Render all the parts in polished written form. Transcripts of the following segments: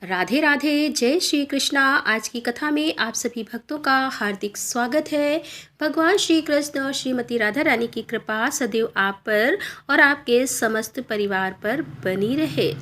राधे राधे, जय श्री कृष्णा। आज की कथा में आप सभी भक्तों का हार्दिक स्वागत है। भगवान श्री कृष्ण और श्रीमती राधा रानी की कृपा सदैव आप पर और आपके समस्त परिवार पर बनी रहे।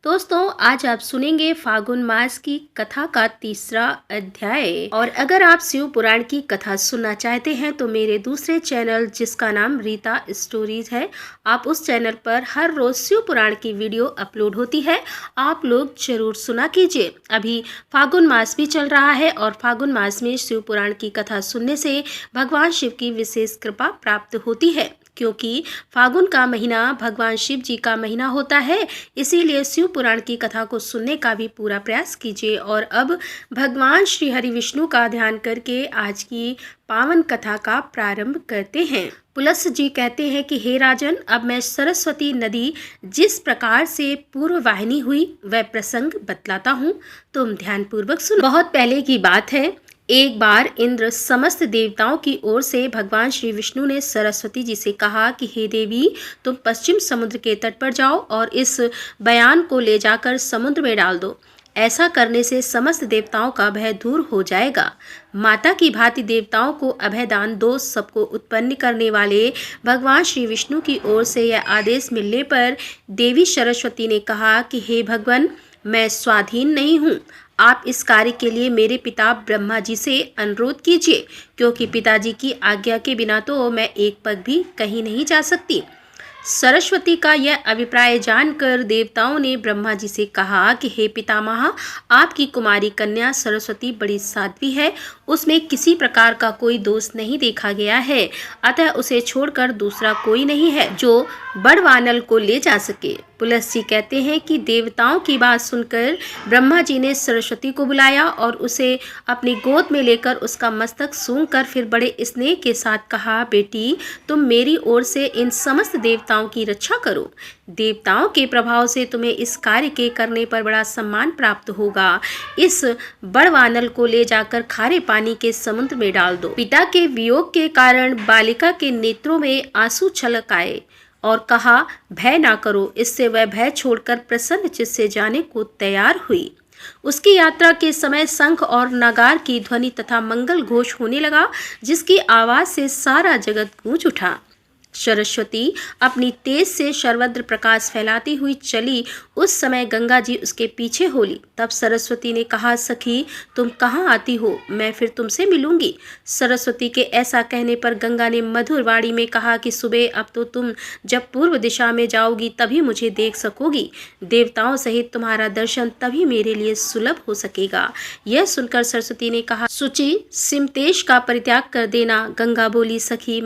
दोस्तों, आज आप सुनेंगे फागुन मास की कथा का तीसरा अध्याय। और अगर आप शिव पुराण की कथा सुनना चाहते हैं तो मेरे दूसरे चैनल जिसका नाम रीता स्टोरीज है, आप उस चैनल पर हर रोज शिव पुराण की वीडियो अपलोड होती है, आप लोग जरूर सुना कीजिए। अभी फागुन मास भी चल रहा है और फागुन मास में शिव पुराण की कथा सुनने से भगवान शिव की विशेष कृपा प्राप्त होती है, क्योंकि फागुन का महीना भगवान शिव जी का महीना होता है। इसीलिए शिव पुराण की कथा को सुनने का भी पूरा प्रयास कीजिए। और अब भगवान श्री हरि विष्णु का ध्यान करके आज की पावन कथा का प्रारंभ करते हैं। पुलस्त जी कहते हैं कि हे राजन, अब मैं सरस्वती नदी जिस प्रकार से पूर्व वाहिनी हुई वह प्रसंग बतलाता हूँ, तुम ध्यान पूर्वक सुनो। बहुत पहले की बात है। एक बार इंद्र समस्त देवताओं की ओर से भगवान श्री विष्णु ने सरस्वती जी से कहा कि हे देवी, तुम पश्चिम समुद्र के तट पर जाओ और इस बयान को ले जाकर समुद्र में डाल दो। ऐसा करने से समस्त देवताओं का भय दूर हो जाएगा। माता की भांति देवताओं को अभय दान दो। सबको उत्पन्न करने वाले भगवान श्री विष्णु की ओर से यह आदेश मिलने पर देवी सरस्वती ने कहा कि हे भगवान, मैं स्वाधीन नहीं हूँ। आप इस कार्य के लिए मेरे पिता ब्रह्मा जी से अनुरोध कीजिए, क्योंकि पिताजी की आज्ञा के बिना तो मैं एक पग भी कहीं नहीं जा सकती। सरस्वती का यह अभिप्राय जानकर देवताओं ने ब्रह्मा जी से कहा कि हे पितामह, आपकी कुमारी कन्या सरस्वती बड़ी साध्वी है, उसमें किसी प्रकार का कोई दोष नहीं देखा गया है, अतः उसे छोड़कर दूसरा कोई नहीं है जो बड़वानल को ले जा सके। पुलस्त जी कहते हैं कि देवताओं की बात सुनकर ब्रह्मा जी ने सरस्वती को बुलाया और उसे अपनी गोद में लेकर उसका मस्तक सूंघकर फिर बड़े स्नेह के साथ कहा, बेटी, तुम मेरी ओर से इन समस्त देवताओं की रक्षा करो। देवताओं के प्रभाव से तुम्हें इस कार्य के करने पर बड़ा सम्मान प्राप्त होगा। इस बड़वानल को ले जाकर खारे पानी के समुद्र में डाल दो। पिता के वियोग के कारण बालिका के नेत्रों में आंसू छलक आए और कहा, भय ना करो। इससे वह भय छोड़कर प्रसन्न चित्त से जाने को तैयार हुई। उसकी यात्रा के समय शंख और नगार की ध्वनि तथा मंगल घोष होने लगा, जिसकी आवाज से सारा जगत गूंज उठा। सरस्वती अपनी तेज से सर्वत्र प्रकाश फैलाती हुई चली। उस समय गंगा जी उसके पीछे हो ली। तब सरस्वती ने कहा, सखी, तुम कहाँ आती हो? मैं फिर तुमसे मिलूंगी। सरस्वती के ऐसा कहने पर गंगा ने मधुर वाणी में कहा कि सुबह अब तो तुम जब पूर्व दिशा में जाओगी तभी मुझे देख सकोगी। देवताओं सहित तुम्हारा दर्शन तभी मेरे लिए सुलभ हो सकेगा। यह सुनकर सरस्वती ने कहा, सुचि, सिमतेश का परित्याग कर देना। गंगा बोली, सखी,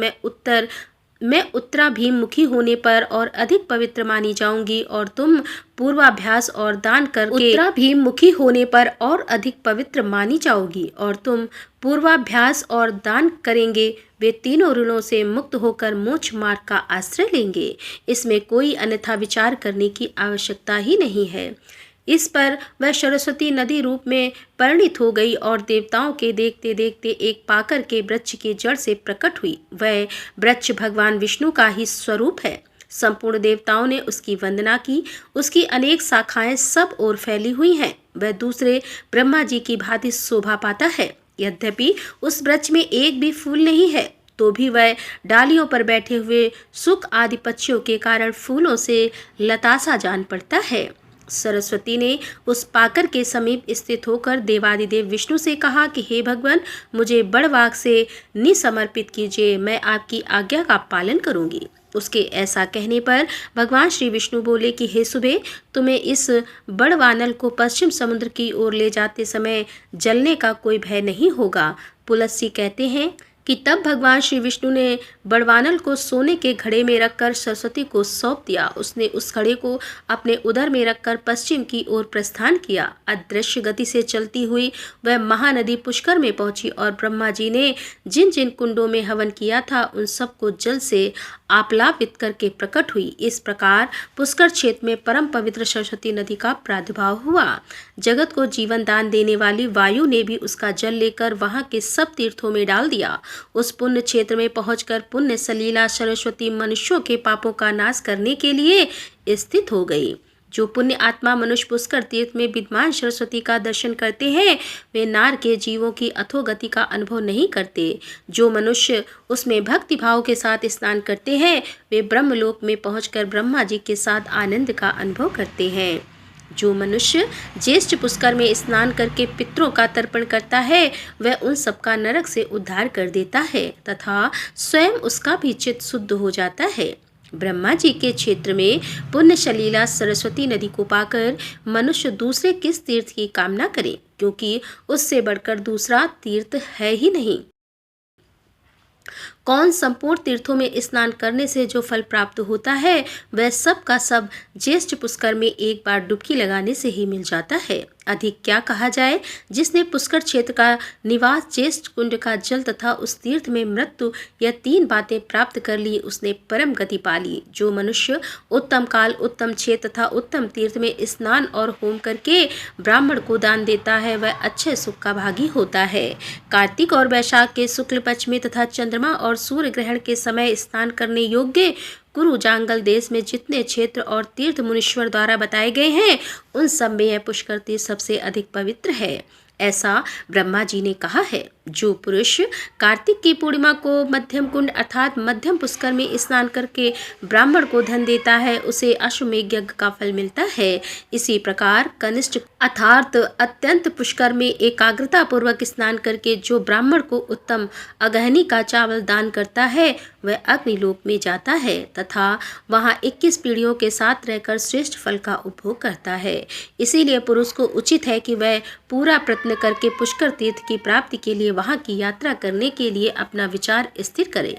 मैं उत्तराभिमुखी होने पर और अधिक पवित्र मानी जाऊंगी और तुम पूर्वाभ्यास और दान करके उत्तराभिमुखी होने पर और अधिक पवित्र मानी जाओगी और तुम पूर्वाभ्यास और दान करेंगे। वे तीनों ऋणों से मुक्त होकर मोक्ष मार्ग का आश्रय लेंगे। इसमें कोई अन्यथा विचार करने की आवश्यकता ही नहीं है। इस पर वह सरस्वती नदी रूप में परिणित हो गई और देवताओं के देखते देखते एक पाकर के वृक्ष की जड़ से प्रकट हुई। वह वृक्ष भगवान विष्णु का ही स्वरूप है। संपूर्ण देवताओं ने उसकी वंदना की। उसकी अनेक शाखाएं सब ओर फैली हुई हैं। वह दूसरे ब्रह्मा जी की भांति शोभा पाता है। यद्यपि उस वृक्ष में एक भी फूल नहीं है, तो भी वह डालियों पर बैठे हुए सुख आदि पक्षियों के कारण फूलों से लतासा जान पड़ता है। सरस्वती ने उस पाकर के समीप स्थित होकर देवादिदेव विष्णु से कहा कि हे भगवान, मुझे बड़वाग से निसमर्पित कीजिए, मैं आपकी आज्ञा का पालन करूंगी। उसके ऐसा कहने पर भगवान श्री विष्णु बोले कि हे सुबह, तुम्हें इस बड़वानल को पश्चिम समुद्र की ओर ले जाते समय जलने का कोई भय नहीं होगा। पुलस्त जी कहते हैं कि तब भगवान श्री विष्णु ने बड़वानल को सोने के घड़े में रखकर सरस्वती को सौंप दिया। उसने उस घड़े को अपने उदर में रखकर पश्चिम की ओर प्रस्थान किया। अदृश्य गति से चलती हुई वह महानदी पुष्कर में पहुंची और ब्रह्मा जी ने जिन जिन कुंडों में हवन किया था उन सबको जल से आप्लावित करके प्रकट हुई। इस प्रकार पुष्कर क्षेत्र में परम पवित्र सरस्वती नदी का प्रादुर्भाव हुआ। जगत को जीवन दान देने वाली वायु ने भी उसका जल लेकर वहां के सब तीर्थों में डाल दिया। उस पुण्य क्षेत्र में पहुंचकर पुण्य सलीला सरस्वती मनुष्यों के पापों का नाश करने के लिए स्थित हो गई। जो पुण्य आत्मा मनुष्य पुष्कर तीर्थ में विद्यमान सरस्वती का दर्शन करते हैं वे नार के जीवों की अधोगति का अनुभव नहीं करते। जो मनुष्य उसमें भक्ति भाव के साथ स्नान करते हैं वे ब्रह्मलोक में पहुंचकर ब्रह्मा जी के साथ आनंद का अनुभव करते हैं। जो मनुष्य ज्येष्ठ पुष्कर में स्नान करके पितरों का तर्पण करता है वह उन सबका नरक से उद्धार कर देता है तथा स्वयं उसका भी चित्त शुद्ध हो जाता है। ब्रह्मा जी के क्षेत्र में पुण्य सलीला सरस्वती नदी को पाकर मनुष्य दूसरे किस तीर्थ की कामना करे, क्योंकि उससे बढ़कर दूसरा तीर्थ है ही नहीं। कौन संपूर्ण तीर्थों में स्नान करने से जो फल प्राप्त होता है वह सब का सब ज्येष्ठ पुष्कर में एक बार डुबकी लगाने से ही मिल जाता है। अधिक क्या कहा जाए, जिसने पुष्कर क्षेत्र का निवास, ज्येष्ठ कुंड का जल तथा उस तीर्थ में मृत्यु, यह तीन बातें प्राप्त कर ली उसने परम गति पा ली। जो मनुष्य उत्तम काल, उत्तम क्षेत्र तथा उत्तम तीर्थ में स्नान और होम करके ब्राह्मण को दान देता है वह अच्छे सुख का भागी होता है। कार्तिक और वैशाख के शुक्ल पक्ष में तथा चंद्रमा और सूर्य ग्रहण के समय स्नान करने योग्य कुरु जांगल देश में जितने क्षेत्र और तीर्थ मुनीश्वर द्वारा बताए गए हैं उन सब में यह पुष्कर तीर्थ सबसे अधिक पवित्र है, ऐसा ब्रह्मा जी ने कहा है। जो पुरुष कार्तिक की पूर्णिमा को मध्यम कुंड अर्थात मध्यम पुष्कर में स्नान करके ब्राह्मण को धन देता है उसे अश्वमेध यज्ञ का फल मिलता है। इसी प्रकार कनिष्ठ अर्थात अत्यंत पुष्कर में एकाग्रता पूर्वक स्नान करके जो ब्राह्मण को उत्तम अगहनी का चावल दान करता है वह अग्निलोक में जाता है तथा वहाँ 21 पीढ़ियों के साथ रहकर श्रेष्ठ फल का उपभोग करता है। इसीलिए पुरुष को उचित है कि वह पूरा प्रयत्न करके पुष्कर तीर्थ की प्राप्ति के लिए वहां की यात्रा करने के लिए अपना विचार स्थिर करे।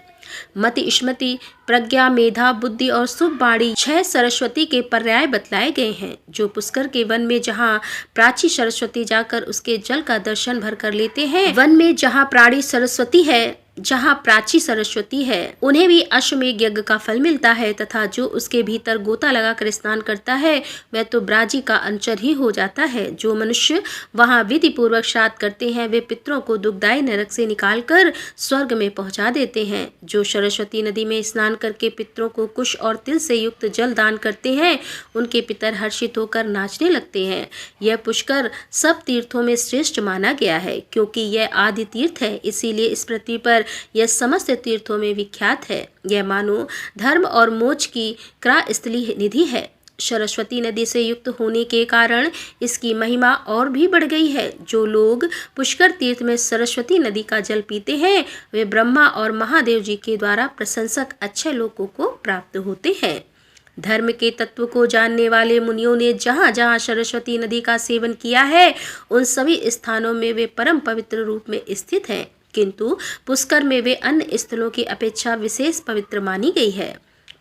मति, स्मृति, प्रज्ञा, मेधा, बुद्धि और शुभ वाणी 6 सरस्वती के पर्याय बतलाए गए हैं। जो पुष्कर के वन में जहाँ प्राची सरस्वती जाकर उसके जल का दर्शन भर कर लेते हैं, वन में जहाँ प्राणी सरस्वती है, जहाँ प्राची सरस्वती है, उन्हें भी अश्वमेध यज्ञ का फल मिलता है तथा जो उसके भीतर गोता लगाकर स्नान करता है वह तो ब्राजी का अंचर ही हो जाता है। जो मनुष्य वहाँ विधि पूर्वक श्राद्ध करते हैं वे पितरों को दुखदायी नरक से निकालकर स्वर्ग में पहुँचा देते हैं। जो सरस्वती नदी में स्नान करके पितरों को कुश और तिल से युक्त जल दान करते हैं उनके पितर हर्षित होकर नाचने लगते हैं। यह पुष्कर सब तीर्थों में श्रेष्ठ माना गया है क्योंकि यह आदि तीर्थ है, इसीलिए इस पृथ्वी पर यह समस्त तीर्थों में विख्यात है। यह मानो धर्म और मोक्ष की क्रयस्थली निधि है। सरस्वती नदी से युक्त होने के कारण इसकी महिमा और भी बढ़ गई है। जो लोग पुष्कर तीर्थ में सरस्वती नदी का जल पीते हैं वे ब्रह्मा और महादेव जी के द्वारा प्रशंसक अच्छे लोगों को प्राप्त होते हैं। धर्म के तत्व को जानने वाले मुनियों ने जहाँ जहाँ सरस्वती नदी का सेवन किया है उन सभी स्थानों में वे परम पवित्र रूप में स्थित हैं, किंतु पुष्कर में वे अन्य स्थलों की अपेक्षा विशेष पवित्र मानी गई है।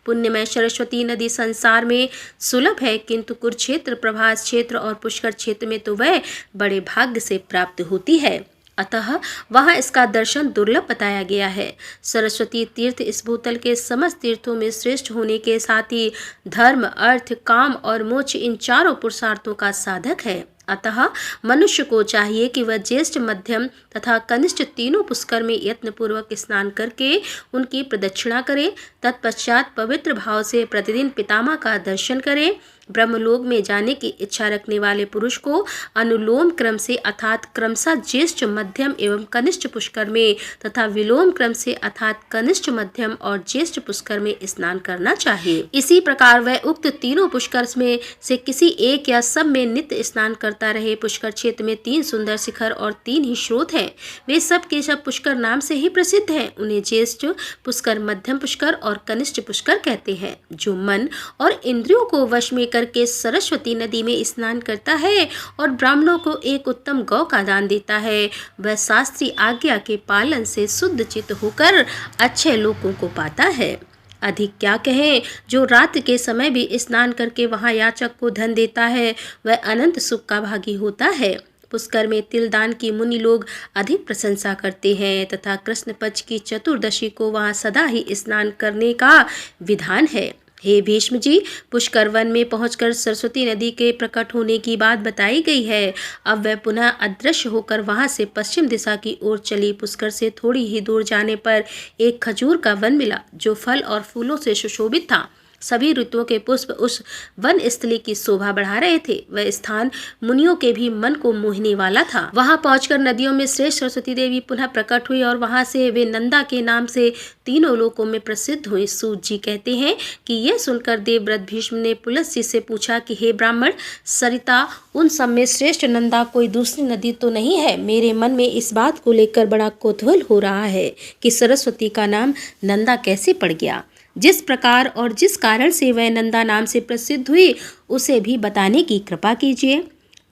पुण्यमय सरस्वती नदी संसार में सुलभ है, किंतु कुरुक्षेत्र, प्रभास क्षेत्र और पुष्कर क्षेत्र में तो वह बड़े भाग्य से प्राप्त होती है, अतः वहाँ इसका दर्शन दुर्लभ बताया गया है। सरस्वती तीर्थ इस भूतल के समस्त तीर्थों में श्रेष्ठ होने के साथ ही धर्म, अर्थ, काम और मोक्ष इन चारों पुरुषार्थों का साधक है। अतः मनुष्य को चाहिए कि वह ज्येष्ठ, मध्यम तथा कनिष्ठ तीनों पुष्कर में यत्न पूर्वक स्नान करके उनकी प्रदक्षिणा करे। तत्पश्चात पवित्र भाव से प्रतिदिन पितामह का दर्शन करे। ब्रह्मलोक में जाने की इच्छा रखने वाले पुरुष को अनुलोम क्रम से अर्थात क्रमशः ज्येष्ठ, मध्यम एवं कनिष्ठ पुष्कर में तथा विलोम क्रम से अर्थात कनिष्ठ, मध्यम और ज्येष्ठ पुष्कर में स्नान करना चाहिए। इसी प्रकार वह उक्त तीनों पुष्कर में से किसी एक या सब में नित्य स्नान करता रहे। पुष्कर क्षेत्र में 3 सुंदर शिखर और 3 ही स्रोत हैं। वे सब के सब पुष्कर नाम से ही प्रसिद्ध हैं। उन्हें ज्येष्ठ पुष्कर, मध्यम पुष्कर और कनिष्ठ पुष्कर कहते हैं। जो मन और इंद्रियों को वश में करके सरस्वती नदी में स्नान करता है और ब्राह्मणों को एक उत्तम गौ का दान देता है वह शास्त्रीय आज्ञा के पालन से शुद्ध चित्त होकर अच्छे लोगों को पाता है। अधिक क्या कहें, जो रात के समय भी स्नान करके वहां याचक को धन देता है वह अनंत सुख का भागी होता है। पुष्कर में तिल दान की मुनि लोग अधिक प्रशंसा करते हैं तथा कृष्ण पक्ष की चतुर्दशी को वहां सदा ही स्नान करने का विधान है। हे भीष्म जी, पुष्कर वन में पहुंचकर सरस्वती नदी के प्रकट होने की बात बताई गई है। अब वह पुनः अदृश्य होकर वहां से पश्चिम दिशा की ओर चली। पुष्कर से थोड़ी ही दूर जाने पर एक खजूर का वन मिला जो फल और फूलों से सुशोभित था। सभी ऋतुओं के पुष्प उस वन स्थली की शोभा बढ़ा रहे थे। वह स्थान मुनियों के भी मन को मोहने वाला था। वहां पहुंचकर नदियों में श्रेष्ठ सरस्वती देवी पुनः प्रकट हुई और वहां से वे नंदा के नाम से तीनों लोकों में प्रसिद्ध हुई। सूत जी कहते हैं कि यह सुनकर देवव्रत भीष्म ने पुलस्त्य से पूछा कि हे ब्राह्मण, सरिता उन सब में श्रेष्ठ नंदा कोई दूसरी नदी तो नहीं है? मेरे मन में इस बात को लेकर बड़ा कौतूहल हो रहा है कि सरस्वती का नाम नंदा कैसे पड़ गया। जिस प्रकार और जिस कारण से वह नंदा नाम से प्रसिद्ध हुई उसे भी बताने की कृपा कीजिए।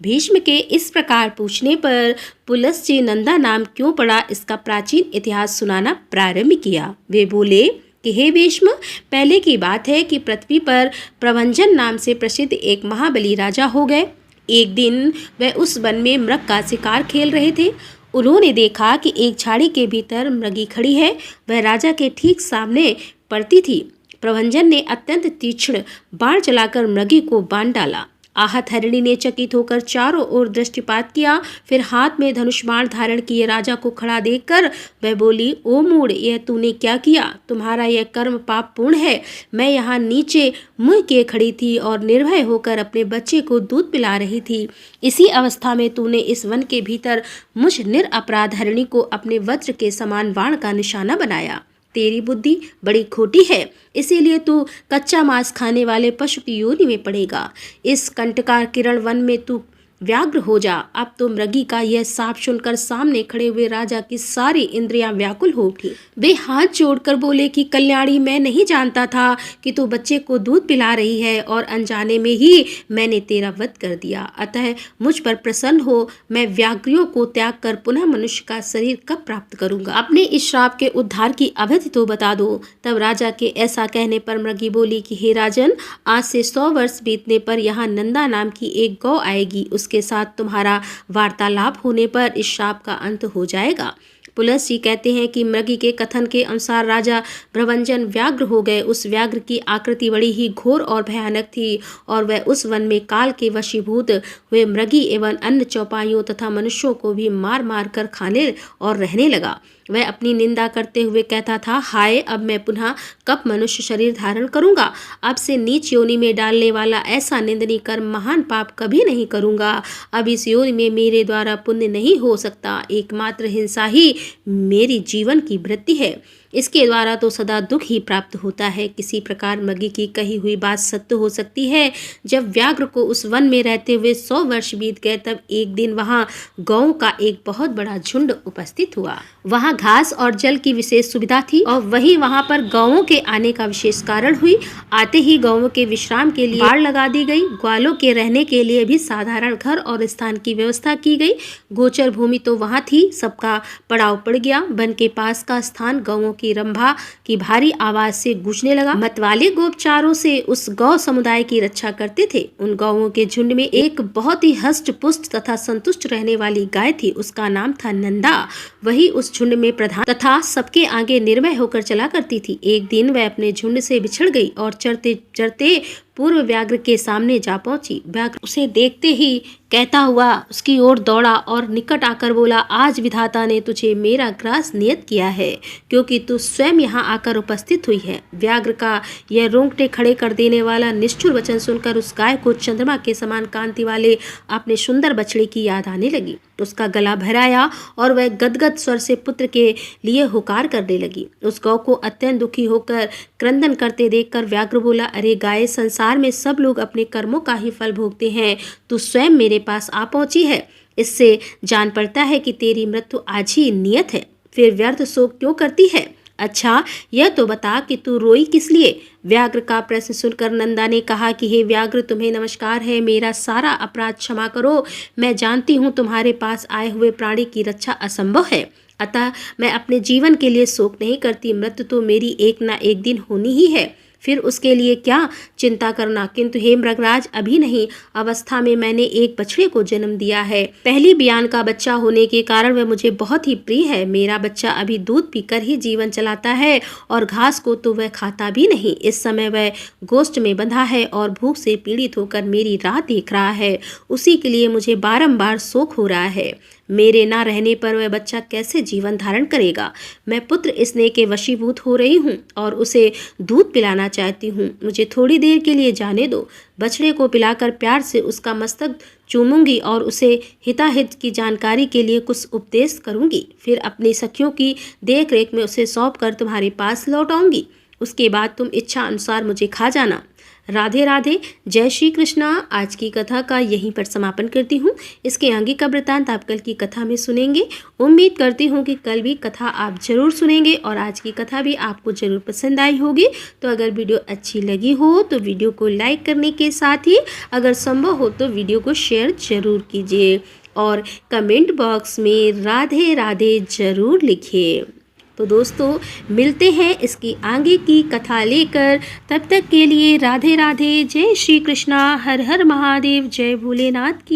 भीष्म के इस प्रकार पूछने पर पुलस्त्य नंदा नाम क्यों पड़ा इसका प्राचीन इतिहास सुनाना प्रारंभ किया। वे बोले कि हे भीष्म, पहले की बात है कि पृथ्वी पर प्रभंजन नाम से प्रसिद्ध एक महाबली राजा हो गए। एक दिन वह उस वन में मृग का शिकार खेल रहे थे। उन्होंने देखा कि एक झाड़ी के भीतर मृगी खड़ी है। वह राजा के ठीक सामने पड़ती थी। प्रभंजन ने अत्यंत तीक्ष्ण बाण चलाकर मृगी को बांध डाला। आहत हरिणी ने चकित होकर चारों ओर दृष्टिपात किया। फिर हाथ में धनुष बाण धारण किए राजा को खड़ा देखकर वह बोली, ओ मूढ़, यह तूने क्या किया? तुम्हारा यह कर्म पाप पूर्ण है। मैं यहाँ नीचे मुंह किए खड़ी थी और निर्भय होकर अपने बच्चे को दूध पिला रही थी। इसी अवस्था में तूने इस वन के भीतर मुझ निरपराध हरिणी को अपने वज्र के समान बाण का निशाना बनाया। तेरी बुद्धि बड़ी खोटी है, इसीलिए तू कच्चा मांस खाने वाले पशु की योनि में पड़ेगा। इस कंटकार किरण वन में तू व्याग्र हो जा। अब तो मृगी का यह साप सुनकर सामने खड़े हुए राजा की सारी इंद्रियां व्याकुल हो उठी। वे हाथ जोड़कर बोले कि कल्याणी, मैं नहीं जानता था कि तू बच्चे को दूध पिला रही है और अनजाने में ही मैंने तेरा वध कर दिया। अतः मुझ पर प्रसन्न हो। मैं व्याघ्रियों को त्याग कर पुनः मनुष्य का शरीर कब प्राप्त करूंगा? अपने इस श्राप के उद्धार की अवधि तो बता दो। तब राजा के ऐसा कहने पर मृगी बोली कि हे राजन, आज से 100 वर्ष बीतने पर यहाँ नंदा नाम की एक गौ आएगी। उसके साथ तुम्हारा वार्तालाप होने पर इस शाप का अंत हो जाएगा। पुलस्त्य जी कहते हैं कि मृगी के कथन के अनुसार राजा प्रभंजन व्याघ्र हो गए। उस व्याघ्र की आकृति बड़ी ही घोर और भयानक थी और वह उस वन में काल के वशीभूत हुए मृगी एवं अन्य चौपाइयों तथा मनुष्यों को भी मार मार कर खाने और रहने लगा। वह अपनी निंदा करते हुए कहता था, हाय, अब मैं पुनः कब मनुष्य शरीर धारण करूंगा? अब से नीच योनि में डालने वाला ऐसा निंदनीय कर्म महान पाप कभी नहीं करूंगा। अब इस योनि में मेरे द्वारा पुण्य नहीं हो सकता। एकमात्र हिंसा ही मेरी जीवन की वृत्ति है। इसके द्वारा तो सदा दुख ही प्राप्त होता है। किसी प्रकार मृगी की कही हुई बात सत्य हो सकती है। जब व्याघ्र को उस वन में रहते हुए 100 वर्ष बीत गए, तब एक दिन वहाँ गौओं का एक बहुत बड़ा झुंड उपस्थित हुआ। वहाँ घास और जल की विशेष सुविधा थी और वहीं वहाँ पर गौओं के आने का विशेष कारण हुई। आते ही गौओं के विश्राम के लिए बाड़ लगा दी गई। ग्वालों के रहने के लिए भी साधारण घर और स्थान की व्यवस्था की गई। गोचर भूमि तो वहाँ थी। सबका पड़ाव पड़ गया। वन के पास का स्थान गौओं की रंभा की भारी आवाज से गूंजने लगा। मतवाले गोपचारों से उस गौ समुदाय की रक्षा करते थे। उन गौओं के झुंड में एक बहुत ही हष्ट पुष्ट तथा संतुष्ट रहने वाली गाय थी। उसका नाम था नंदा। वही उस झुंड में प्रधान तथा सबके आगे निर्भय होकर चला करती थी। एक दिन वह अपने झुंड से बिछड़ गई और चरते चरते पूर्व व्याघ्र के सामने जा पहुंची। व्याघ्र उसे देखते ही कहता हुआ उसकी ओर दौड़ा और निकट आकर बोला, आज विधाता ने तुझे मेरा ग्रास नियत किया है, क्योंकि तू स्वयं यहाँ आकर उपस्थित हुई है। व्याघ्र का यह रोंगटे खड़े कर देने वाला निष्ठुर वचन सुनकर उस गाय को चंद्रमा के समान कांति वाले अपने सुंदर बछड़े की याद आने लगी। उसका गला भराया और वह गदगद स्वर से पुत्र के लिए हुकार करने लगी। उस गौ को अत्यंत दुखी होकर क्रंदन करते देखकर व्याघ्र बोला, अरे गाय, संसार में सब लोग अपने कर्मों का ही फल भोगते हैं। तू स्वयं मेरे पास आ पहुंची है। इससे जान पड़ता है कि तेरी मृत्यु आज ही नियत है। फिर व्यर्थ शोक क्यों करती है? अच्छा, यह तो बता कि तू रोई किस लिए? व्याघ्र का प्रश्न सुनकर नंदा ने कहा कि हे व्याघ्र, तुम्हें नमस्कार है। मेरा सारा अपराध क्षमा करो। मैं जानती हूँ तुम्हारे पास आए हुए प्राणी की रक्षा असंभव है, अतः मैं अपने जीवन के लिए शोक नहीं करती। मृत्यु तो मेरी एक ना एक दिन होनी ही है, फिर उसके लिए क्या चिंता करना। किंतु हे मृगराज, अभी नहीं अवस्था में मैंने एक बछड़े को जन्म दिया है। पहली बियान का बच्चा होने के कारण वह मुझे बहुत ही प्रिय है। मेरा बच्चा अभी दूध पीकर ही जीवन चलाता है और घास को तो वह खाता भी नहीं। इस समय वह गोष्ठ में बंधा है और भूख से पीड़ित होकर मेरी राह देख रहा है। उसी के लिए मुझे बारंबार शोक हो रहा है। मेरे ना रहने पर वह बच्चा कैसे जीवन धारण करेगा। मैं पुत्र स्नेह के वशीभूत हो रही हूँ और उसे दूध पिलाना चाहती हूँ। मुझे थोड़ी देर के लिए जाने दो। बछड़े को पिलाकर प्यार से उसका मस्तक चूमूंगी और उसे हिताहित की जानकारी के लिए कुछ उपदेश करूंगी। फिर अपनी सखियों की देख रेख में उसे सौंप कर तुम्हारे पास लौट आऊंगी। उसके बाद तुम इच्छा अनुसार मुझे खा जाना। राधे राधे। जय श्री कृष्णा। आज की कथा का यहीं पर समापन करती हूँ। इसके आगे का वृत्तांत आप कल की कथा में सुनेंगे। उम्मीद करती हूँ कि कल भी कथा आप जरूर सुनेंगे और आज की कथा भी आपको जरूर पसंद आई होगी। तो अगर वीडियो अच्छी लगी हो तो वीडियो को लाइक करने के साथ ही अगर संभव हो तो वीडियो को शेयर जरूर कीजिए और कमेंट बॉक्स में राधे राधे जरूर लिखिए। तो दोस्तों मिलते हैं इसकी आगे की कथा लेकर। तब तक के लिए राधे राधे। जय श्री कृष्णा। हर हर महादेव। जय भोलेनाथ की।